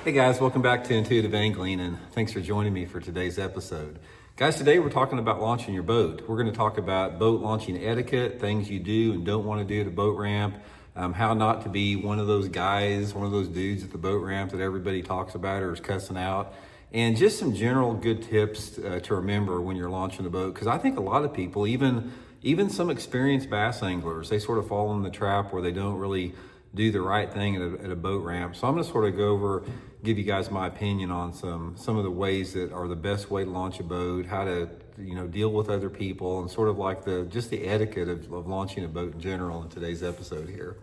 Hey guys, welcome back to Intuitive Angling, and thanks for joining me for today's episode. Guys, today we're talking about launching your boat. We're going to talk about boat launching etiquette, things you do and don't want to do at a boat ramp, how not to be one of those guys, one of those dudes at the boat ramp that everybody talks about or is cussing out, and just some general good tips to remember when you're launching a boat. Because I think a lot of people, even some experienced bass anglers, they sort of fall in the trap where they don't really do the right thing at a boat ramp. So I'm going to sort of go over, give you guys my opinion on some of the ways that are the best way to launch a boat, how to deal with other people, and sort of like just the etiquette of launching a boat in general in today's episode here.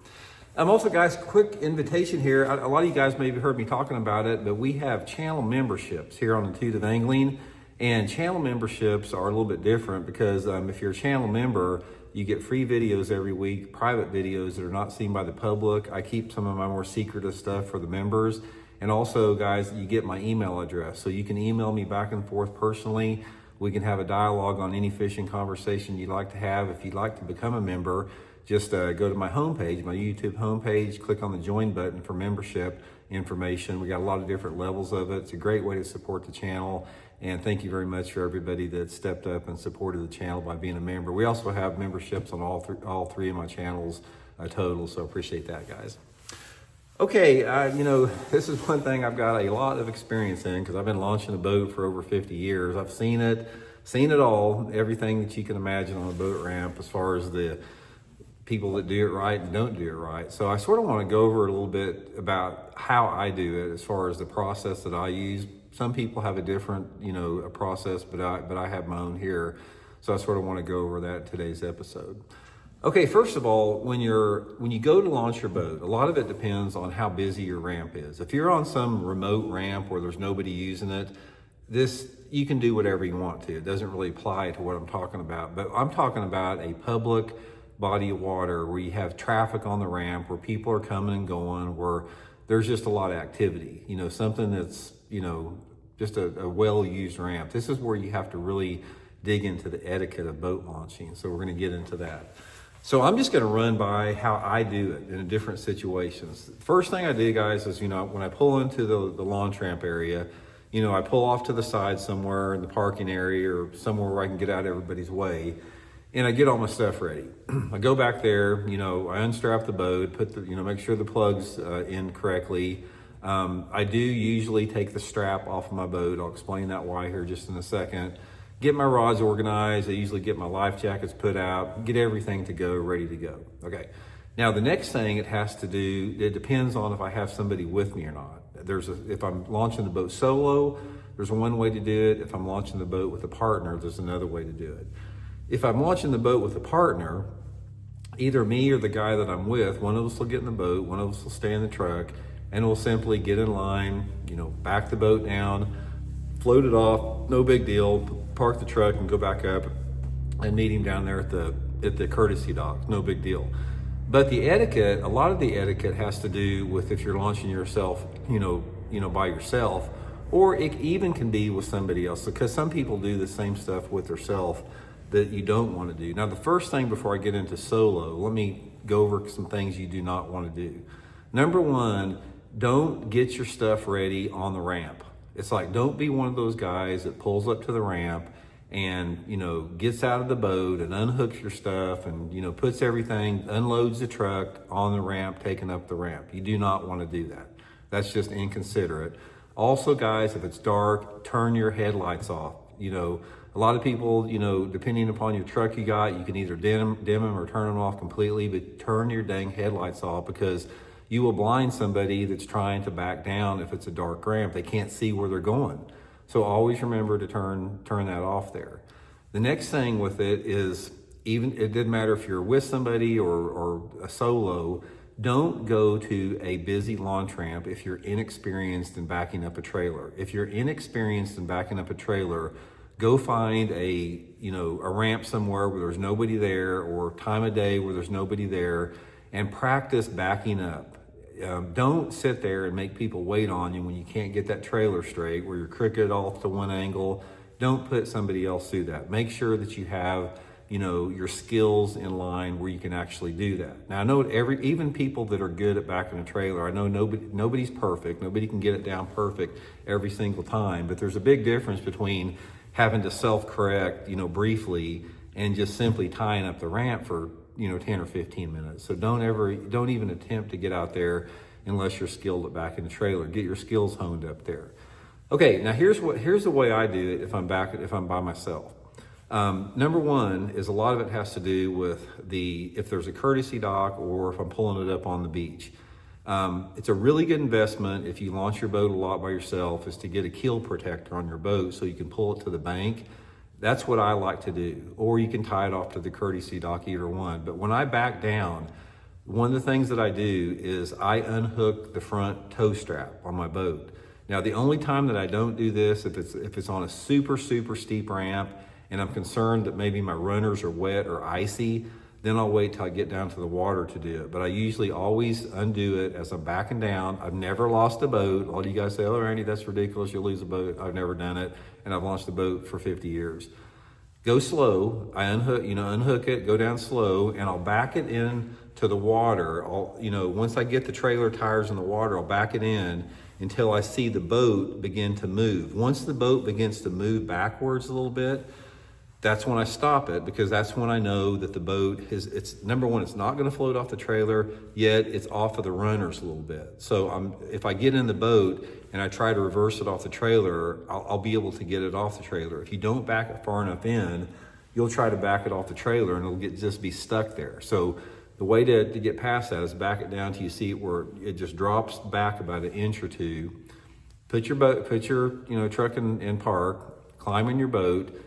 Also, guys, quick invitation here. A lot of you guys maybe heard me talking about it, but we have channel memberships here on Intuitive Angling. And channel memberships are a little bit different because if you're a channel member, you get free videos every week, private videos that are not seen by the public. I keep some of my more secretive stuff for the members. And also, guys, you get my email address. So you can email me back and forth personally. We can have a dialogue on any fishing conversation you'd like to have. If you'd like to become a member, just go to my homepage, my YouTube homepage, click on the join button for membership information. We got a lot of different levels of it. It's a great way to support the channel. And thank you very much for everybody that stepped up and supported the channel by being a member. We also have memberships on all three of my channels total, so appreciate that, guys. Okay, this is one thing I've got a lot of experience in because I've been launching a boat for over 50 years. I've seen it all, everything that you can imagine on a boat ramp as far as the people that do it right and don't do it right. So I sort of want to go over a little bit about how I do it as far as the process that I use. Some people have a different, a process, but I have my own here. So I sort of want to go over that in today's episode. Okay, first of all, when you go to launch your boat, a lot of it depends on how busy your ramp is. If you're on some remote ramp where there's nobody using it, you can do whatever you want to. It doesn't really apply to what I'm talking about, but I'm talking about a public body of water where you have traffic on the ramp, where people are coming and going, where there's just a lot of activity, something that's, just a well-used ramp. This is where you have to really dig into the etiquette of boat launching. So we're going to get into that. So I'm just going to run by how I do it in different situations. First thing I do, guys, is, when I pull into the launch ramp area, I pull off to the side somewhere in the parking area or somewhere where I can get out of everybody's way. And I get all my stuff ready. I go back there, I unstrap the boat, make sure the plug's in correctly. I do usually take the strap off of my boat. I'll explain that why here just in a second. Get my rods organized. I usually get my life jackets put out, get everything to go, ready to go. Okay. Now the next thing it has to do, it depends on if I have somebody with me or not. If I'm launching the boat solo, there's one way to do it. If I'm launching the boat with a partner, there's another way to do it. If I'm launching the boat with a partner, either me or the guy that I'm with, one of us will get in the boat, one of us will stay in the truck, and we'll simply get in line, back the boat down, float it off, no big deal, park the truck and go back up and meet him down there at the courtesy dock, no big deal. But the etiquette, a lot of the etiquette has to do with if you're launching yourself, by yourself, or it even can be with somebody else, because some people do the same stuff with themselves that you don't want to do. Now, the first thing before I get into solo, let me go over some things you do not want to do. Number one, don't get your stuff ready on the ramp. It's like, don't be one of those guys that pulls up to the ramp and, gets out of the boat and unhooks your stuff and, puts everything, unloads the truck on the ramp, taking up the ramp. You do not want to do that. That's just inconsiderate. Also, guys, if it's dark, turn your headlights off. A lot of people, depending upon your truck you got, you can either dim them or turn them off completely, but turn your dang headlights off because you will blind somebody that's trying to back down if it's a dark ramp. They can't see where they're going. So always remember to turn that off there. The next thing with it is, it doesn't matter if you're with somebody or a solo, don't go to a busy launch ramp if you're inexperienced in backing up a trailer. If you're inexperienced in backing up a trailer, go find a ramp somewhere where there's nobody there, or time of day where there's nobody there, and practice backing up. Don't sit there and make people wait on you when you can't get that trailer straight, where you're crooked off to one angle. Don't put somebody else through that. Make sure that you have your skills in line where you can actually do that. Now I know even people that are good at backing a trailer, I know nobody's perfect. Nobody can get it down perfect every single time, but there's a big difference between having to self-correct, briefly and just simply tying up the ramp for, 10 or 15 minutes. So don't even attempt to get out there unless you're skilled at backing the trailer. Get your skills honed up there. Okay, now here's the way I do it if I'm by myself. Number one is a lot of it has to do with if there's a courtesy dock or if I'm pulling it up on the beach. It's a really good investment if you launch your boat a lot by yourself is to get a keel protector on your boat so you can pull it to the bank. That's what I like to do. Or you can tie it off to the courtesy dock, either one. But when I back down, one of the things that I do is I unhook the front tow strap on my boat. Now, the only time that I don't do this, if it's on a super, super steep ramp and I'm concerned that maybe my runners are wet or icy, then I'll wait till I get down to the water to do it. But I usually always undo it as I'm backing down. I've never lost a boat. All you guys say, oh, Randy, that's ridiculous. You'll lose a boat. I've never done it. And I've launched a boat for 50 years. Go slow. I unhook it, go down slow, and I'll back it in to the water. Once I get the trailer tires in the water, I'll back it in until I see the boat begin to move. Once the boat begins to move backwards a little bit, that's when I stop it, because that's when I know that the boat it's number one, it's not gonna float off the trailer, yet it's off of the runners a little bit. So if I get in the boat and I try to reverse it off the trailer, I'll be able to get it off the trailer. If you don't back it far enough in, you'll try to back it off the trailer and it'll just be stuck there. So the way to get past that is back it down till you see it where it just drops back about an inch or two. Put your truck in park, climb in your boat,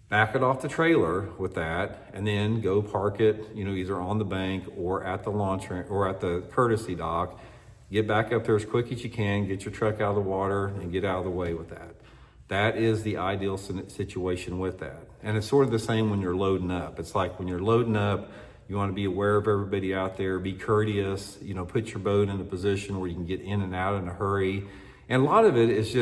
back it off the trailer with that, and then go park it, either on the bank or at the launch ramp or at the courtesy dock. Get back up there as quick as you can, get your truck out of the water and get out of the way with that. That is the ideal situation with that. And it's sort of the same when you're loading up. It's like when you're loading up, you want to be aware of everybody out there, be courteous, put your boat in a position where you can get in and out in a hurry. And a lot of it is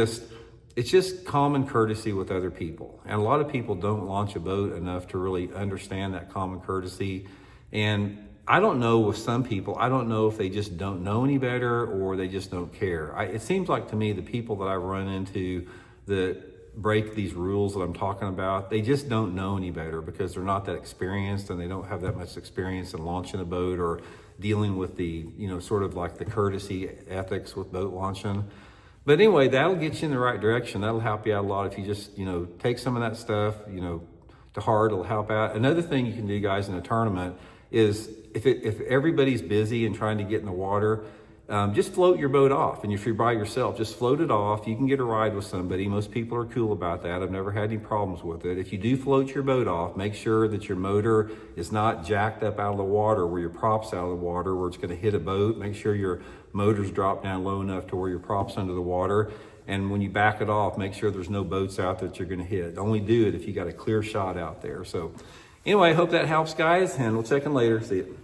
it's just common courtesy with other people. And a lot of people don't launch a boat enough to really understand that common courtesy. And I don't know with some people, I don't know if they just don't know any better or they just don't care. It seems like to me the people that I run into that break these rules that I'm talking about, they just don't know any better because they're not that experienced and they don't have that much experience in launching a boat or dealing with the, sort of like the courtesy ethics with boat launching. But anyway, that'll get you in the right direction. That'll help you out a lot if you just, take some of that stuff, to heart. It'll help out. Another thing you can do, guys, in a tournament is if everybody's busy and trying to get in the water, just float your boat off. And if you're by yourself, just float it off. You can get a ride with somebody. Most people are cool about that. I've never had any problems with it. If you do float your boat off, make sure that your motor is not jacked up out of the water where your prop's out of the water where it's going to hit a boat. Make sure your motor's dropped down low enough to where your prop's under the water. And when you back it off, make sure there's no boats out that you're going to hit. Only do it if you got a clear shot out there. So anyway, I hope that helps, guys, and we'll check in later. See you.